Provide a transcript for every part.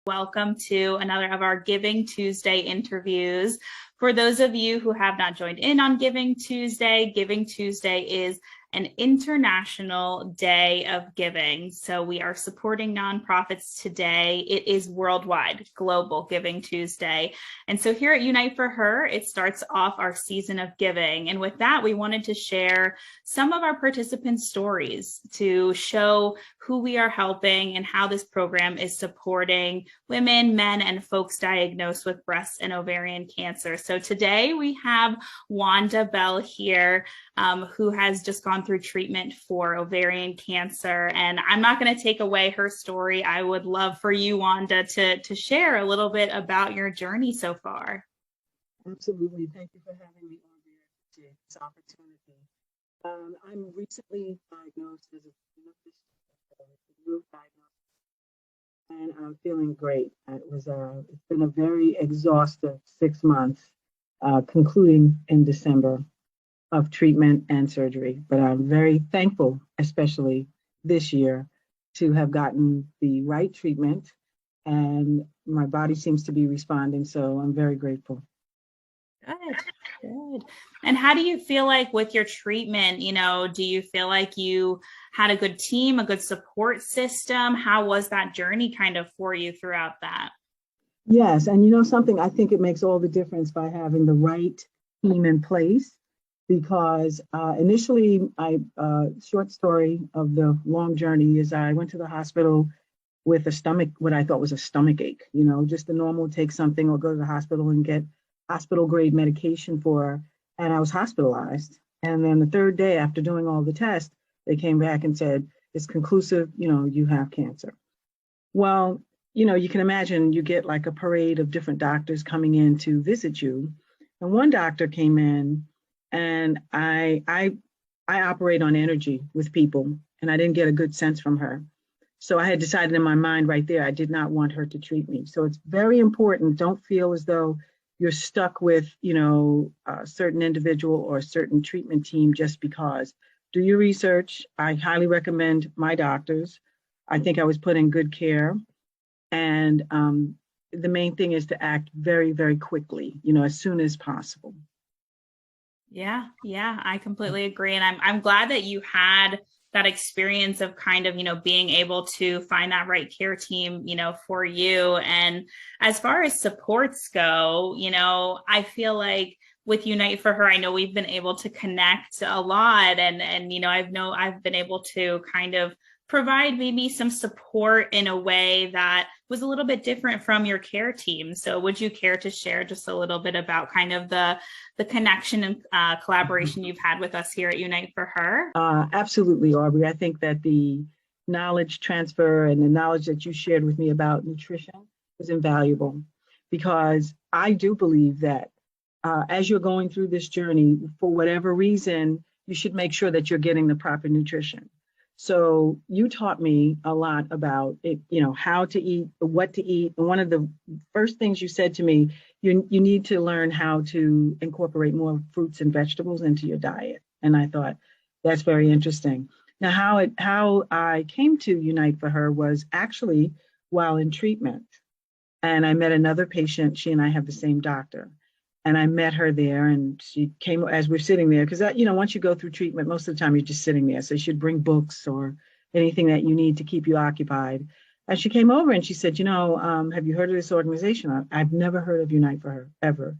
Welcome to another of our Giving Tuesday interviews. For those of you who have not joined in on Giving Tuesday is an international day of giving. So we are supporting nonprofits today. It is worldwide, global Giving Tuesday. And so here at Unite for Her, it starts off our season of giving. And with that, we wanted to share some of our participants' stories to show who we are helping and how this program is supporting women, men, and folks diagnosed with breast and ovarian cancer. So today we have Wanda Bell here, who has just gone through treatment for ovarian cancer. And I'm not going to take away her story. I would love for you, Wanda, to share a little bit about your journey so far. Absolutely. Thank you for having me on here, this opportunity. I'm recently diagnosed as a new diagnosis, and I'm feeling great. It's been a very exhaustive 6 months, concluding in December, of treatment and surgery. But I'm very thankful, especially this year, to have gotten the right treatment, and my body seems to be responding. So I'm very grateful. Good. And how do you feel like with your treatment, do you feel like you had a good team, a good support system? How was that journey kind of for you throughout that? Yes. And something, I think it makes all the difference by having the right team in place, because initially, short story of the long journey is I went to the hospital with what I thought was a stomach ache, just the normal, take something or go to the hospital and get hospital grade medication for her. And I was hospitalized. And then the third day after doing all the tests, they came back and said, it's conclusive, you have cancer. Well, you can imagine you get like a parade of different doctors coming in to visit you. And one doctor came in, and I operate on energy with people, and I didn't get a good sense from her. So I had decided in my mind right there, I did not want her to treat me. So it's very important. Don't feel as though you're stuck with, a certain individual or a certain treatment team just because. Do your research. I highly recommend my doctors. I think I was put in good care. And the main thing is to act very, very quickly, as soon as possible. Yeah, I completely agree. And I'm glad that you had that experience of kind of, being able to find that right care team, for you. And as far as supports go, I feel like with Unite for Her, I know we've been able to connect a lot, and I've been able to kind of provide maybe some support in a way that was a little bit different from your care team. So would you care to share just a little bit about kind of the connection and collaboration you've had with us here at Unite for Her? Absolutely, Aubrey. I think that the knowledge transfer and the knowledge that you shared with me about nutrition was invaluable, because I do believe that as you're going through this journey, for whatever reason, you should make sure that you're getting the proper nutrition. So you taught me a lot about it, how to eat, what to eat. And one of the first things you said to me, you need to learn how to incorporate more fruits and vegetables into your diet. And I thought that's very interesting. Now, how I came to Unite for Her was actually while in treatment. And I met another patient. She and I have the same doctor. And I met her there, and she came as we're sitting there, because once you go through treatment, most of the time you're just sitting there. So you should bring books or anything that you need to keep you occupied. And she came over and she said, have you heard of this organization? I've never heard of Unite for Her, ever.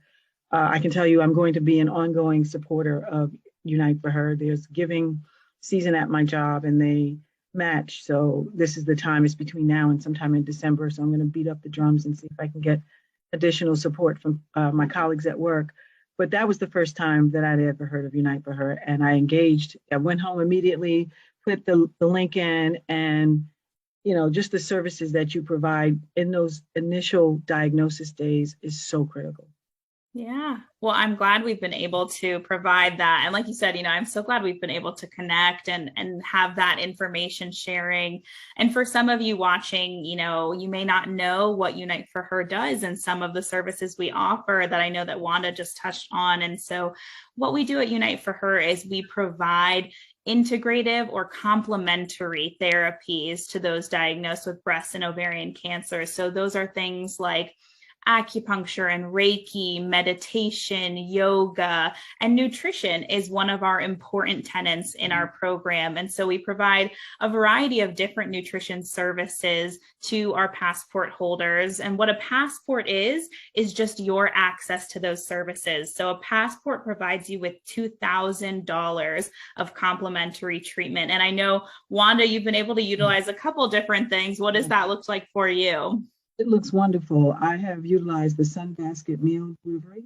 I can tell you I'm going to be an ongoing supporter of Unite for Her. There's giving season at my job, and they match. So this is the time. It's between now and sometime in December. So I'm going to beat up the drums and see if I can get additional support from my colleagues at work. But that was the first time that I'd ever heard of Unite for Her. And I engaged. I went home immediately, put the link in, and just the services that you provide in those initial diagnosis days is so critical. Yeah. Well, I'm glad we've been able to provide that. And like you said, I'm so glad we've been able to connect and have that information sharing. And for some of you watching, you may not know what Unite for Her does and some of the services we offer that I know that Wanda just touched on. And so what we do at Unite for Her is we provide integrative or complementary therapies to those diagnosed with breast and ovarian cancer. So those are things like acupuncture and Reiki, meditation, yoga, and nutrition is one of our important tenets in our program. And so we provide a variety of different nutrition services to our passport holders. And what a passport is just your access to those services. So a passport provides you with $2,000 of complimentary treatment. And I know, Wanda, you've been able to utilize a couple different things. What does that look like for you? It looks wonderful. I have utilized the Sunbasket meal delivery.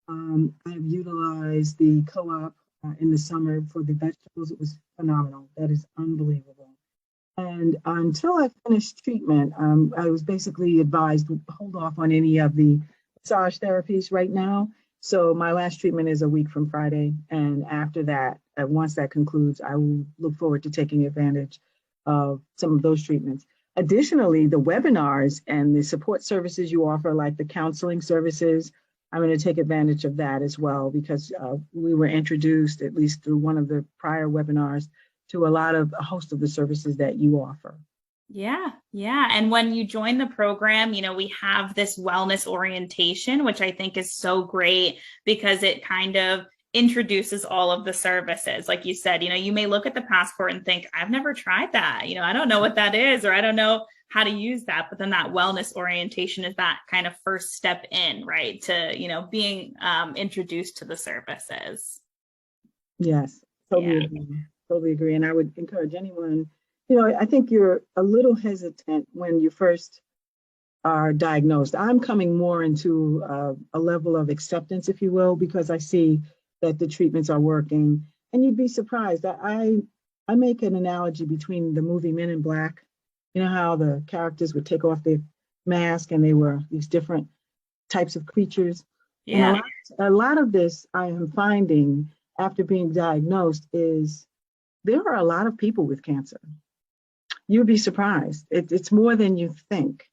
I've utilized the co-op in the summer for the vegetables. It was phenomenal. That is unbelievable. And until I finished treatment, I was basically advised to hold off on any of the massage therapies right now. So my last treatment is a week from Friday. And after that, once that concludes, I will look forward to taking advantage of some of those treatments. Additionally, the webinars and the support services you offer, like the counseling services, I'm going to take advantage of that as well, because we were introduced, at least through one of the prior webinars, to a host of the services that you offer. Yeah. And when you join the program, we have this wellness orientation, which I think is so great because it kind of introduces all of the services. Like you said, you may look at the passport and think, I've never tried that. I don't know what that is, or I don't know how to use that. But then that wellness orientation is that kind of first step in, right, to, being introduced to the services. Yes, totally agree. And I would encourage anyone, I think you're a little hesitant when you first are diagnosed. I'm coming more into a level of acceptance, if you will, because I see that the treatments are working. And you'd be surprised. I make an analogy between the movie Men in Black. You know how the characters would take off their mask and they were these different types of creatures. Yeah. And a lot of this I am finding after being diagnosed is there are a lot of people with cancer. You'd be surprised. It's more than you think.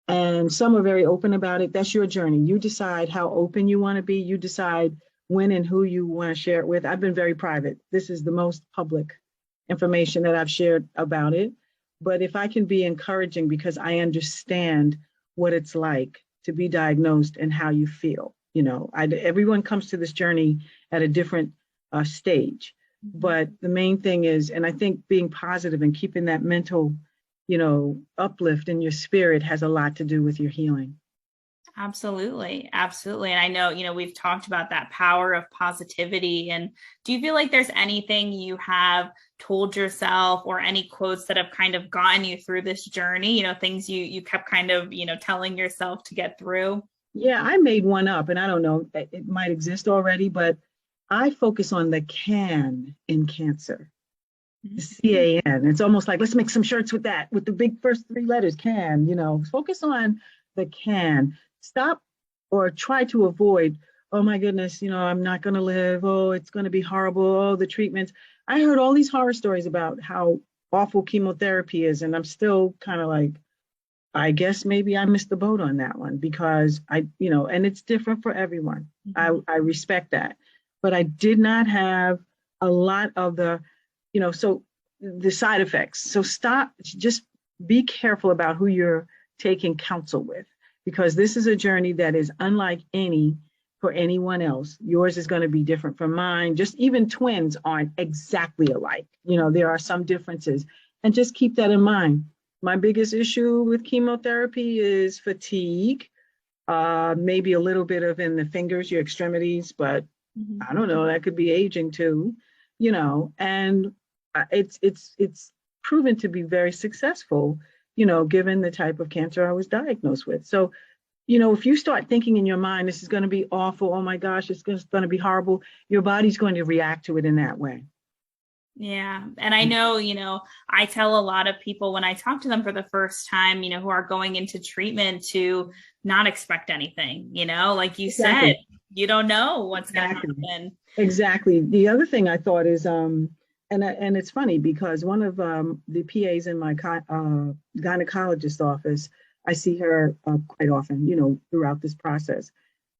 And some are very open about it. That's your journey. You decide how open you want to be. You decide when and who you want to share it with. I've been very private. This is the most public information that I've shared about it. But if I can be encouraging because I understand what it's like to be diagnosed and how you feel, everyone comes to this journey at a different stage. But the main thing is, and I think being positive and keeping that mental, uplift in your spirit has a lot to do with your healing. Absolutely. And I know, we've talked about that power of positivity. And do you feel like there's anything you have told yourself or any quotes that have kind of gotten you through this journey, things you kept kind of, telling yourself to get through? Yeah, I made one up and I don't know, it might exist already, but I focus on the can in cancer. The CAN. It's almost like, let's make some shirts with that, with the big first three letters, can, focus on the can. Stop or try to avoid, oh my goodness, I'm not going to live. Oh, it's going to be horrible. Oh, the treatments. I heard all these horror stories about how awful chemotherapy is. And I'm still kind of like, I guess maybe I missed the boat on that one because and it's different for everyone. I respect that. But I did not have a lot of the, so the side effects. So just be careful about who you're taking counsel with, because this is a journey that is unlike any for anyone else. Yours is going to be different from mine. Just even twins aren't exactly alike. There are some differences, and just keep that in mind. My biggest issue with chemotherapy is fatigue, maybe a little bit of in the fingers, your extremities, but I don't know, that could be aging too, and it's proven to be very successful, given the type of cancer I was diagnosed with. So, if you start thinking in your mind, this is going to be awful, oh my gosh, it's going to be horrible, your body's going to react to it in that way. Yeah. And I know, I tell a lot of people when I talk to them for the first time, who are going into treatment to not expect anything, like you said, you don't know what's going to happen. Exactly. The other thing I thought is, and it's funny because one of the PAs in my gynecologist office, I see her quite often, throughout this process.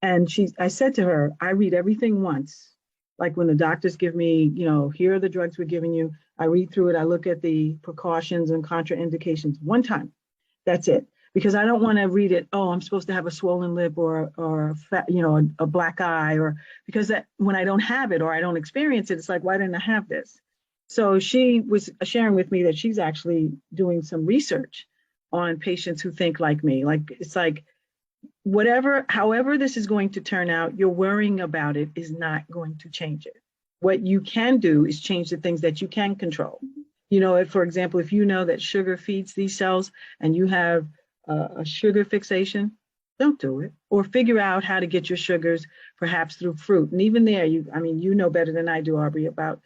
And I said to her, I read everything once Like when the doctors give me, here are the drugs we're giving you. I read through it. I look at the precautions and contraindications one time. That's it. Because I don't want to read it. Oh, I'm supposed to have a swollen lip or a fat, a black eye, or because that when I don't have it or I don't experience it, it's like, why didn't I have this? So she was sharing with me that she's actually doing some research on patients who think like me. Like it's like however this is going to turn out, your worrying about it is not going to change it. What you can do is change the things that you can control. If, for example, if you know that sugar feeds these cells and you have a sugar fixation, don't do it. Or figure out how to get your sugars perhaps through fruit. And even there, you know better than I do, Aubrey, about,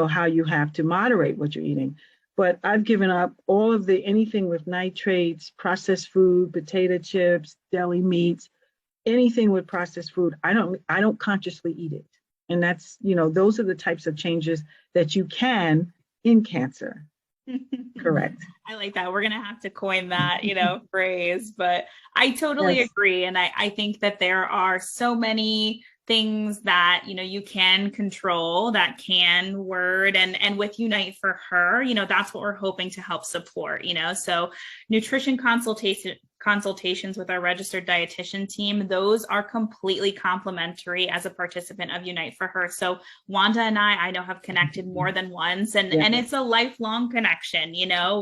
how you have to moderate what you're eating. But I've given up all of anything with nitrates, processed food, potato chips, deli meats, anything with processed food. I don't consciously eat it. And that's, those are the types of changes that you can in cancer. Correct. I like that. We're going to have to coin that, phrase, but I totally agree. And I think that there are so many things that, you can control that can word and with Unite for Her, that's what we're hoping to help support, so nutrition consultations with our registered dietitian team, those are completely complimentary as a participant of Unite for Her. So Wanda and I know have connected more than once and it's a lifelong connection,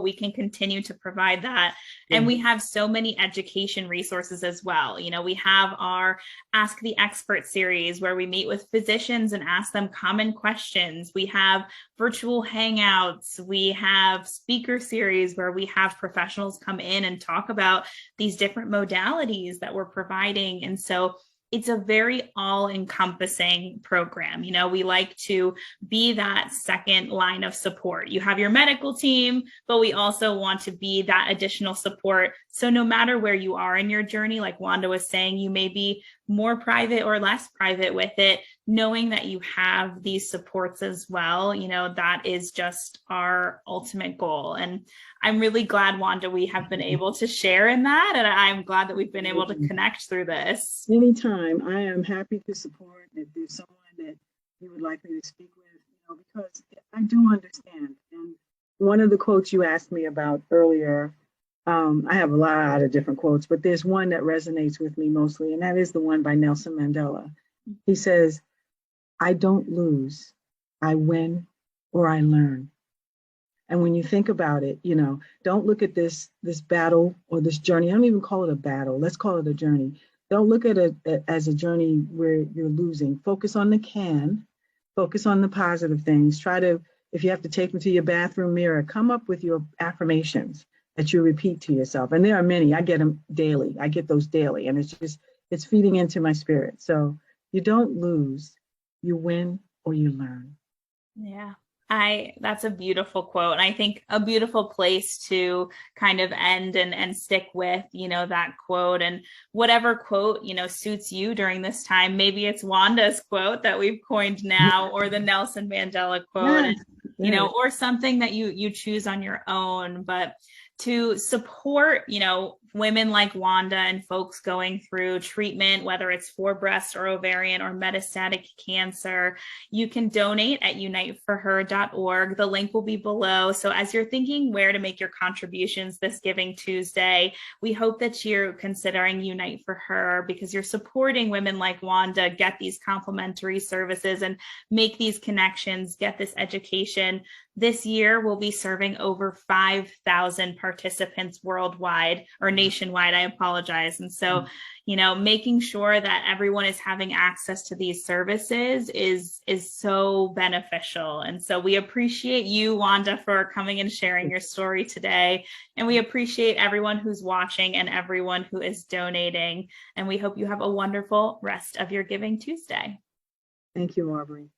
we can continue to provide that. And we have so many education resources as well. We have our Ask the Expert series where we meet with physicians and ask them common questions. We have virtual hangouts. We have speaker series where we have professionals come in and talk about these different modalities that we're providing. And so it's a very all-encompassing program. We like to be that second line of support. You have your medical team, but we also want to be that additional support. So no matter where you are in your journey, like Wanda was saying, you may be more private or less private with it, knowing that you have these supports as well, that is just our ultimate goal. And I'm really glad, Wanda, we have been able to share in that. And I'm glad that we've been able to connect through this. Anytime. I am happy to support if there's someone that you would like me to speak with, because I do understand. And one of the quotes you asked me about earlier, I have a lot of different quotes, but there's one that resonates with me mostly, and that is the one by Nelson Mandela. He says, I don't lose, I win or I learn. And when you think about it, don't look at this battle or this journey. I don't even call it a battle. Let's call it a journey. Don't look at it as a journey where you're losing. Focus on focus on the positive things. If you have to take them to your bathroom mirror, come up with your affirmations that you repeat to yourself. And there are many. I get them daily. I get those daily. And it's feeding into my spirit. So you don't lose, you win or you learn. Yeah. That's a beautiful quote. And I think a beautiful place to kind of end and stick with, that quote, and whatever quote, suits you during this time. Maybe it's Wanda's quote that we've coined now, or the Nelson Mandela quote, or something that you choose on your own, but to support, women like Wanda and folks going through treatment, whether it's for breast or ovarian or metastatic cancer, you can donate at uniteforher.org. The link will be below. So as you're thinking where to make your contributions this Giving Tuesday, we hope that you're considering Unite for Her, because you're supporting women like Wanda get these complimentary services and make these connections, get this education. This year, we'll be serving over 5,000 participants worldwide, or nationwide, I apologize. And so, making sure that everyone is having access to these services is so beneficial. And so we appreciate you, Wanda, for coming and sharing your story today. And we appreciate everyone who's watching and everyone who is donating. And we hope you have a wonderful rest of your Giving Tuesday. Thank you, Aubrey.